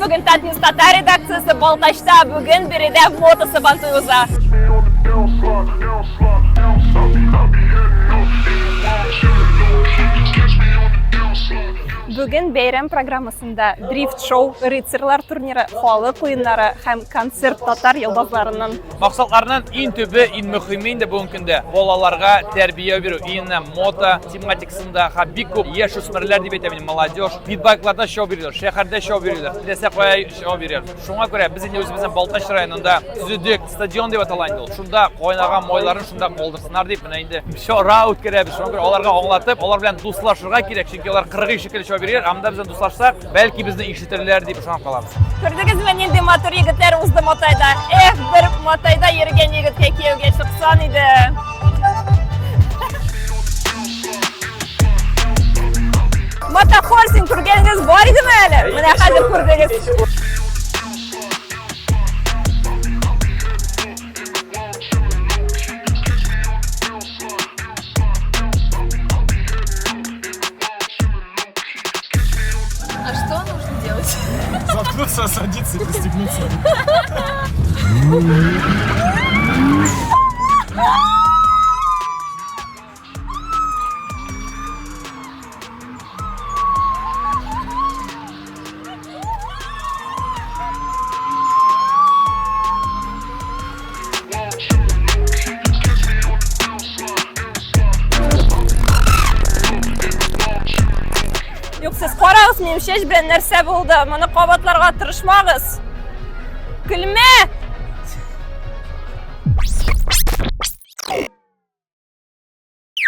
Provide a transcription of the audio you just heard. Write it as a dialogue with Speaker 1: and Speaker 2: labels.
Speaker 1: Bugün Tatmin Stata redakciyası Baltaş'ta bugün bir de moto sabantıyoruz. Bugün Beyram programmasında Drift Show, Rıtsırlar turniri, halk oyunları hem konser Tatar yıldızlarının
Speaker 2: Maqsadlarının en tübü, en mühimi de bugün gündə bolalarga terbiye veriyor. Yine moto tematikasında big көп яшүсмерләр дип әйтәм, молодежь. Фидбакларда шоу бирәләр, шәһәрдә шоу бирәләр, теләсә кая шоу бирәләр. Шуңа күрә без инде үзебезнең Балтач районында Зүдек стадион дип атала инде ул. Шунда кайнаган майларын шунда калдырсыннар дип, менә инде шоура үткәрәбез. Шуңа күрә аларга аңлатып, алар белән дуслашырга кирәк, чөнки алар 40 шикелле шоу бирәләр. Анда без дуслашсак, бәлки безне ишетерләр дип шуңа калабыз.
Speaker 1: Күрдегезме нинди матур егетләр узды Мотайда? Бер Мотайда йөргән егеткә кияүгә чыксан иде. Мотохорсинг күргәнегез бар идеме әле? Менә хәзер күрдегез.
Speaker 3: А что нужно делать?
Speaker 4: Заткнуться, садиться и пристегнуться.
Speaker 1: Юк, сез карагыз, минем чәч белән нәрсә булды? Моны кабатларга тырышмагыз. Көлмә!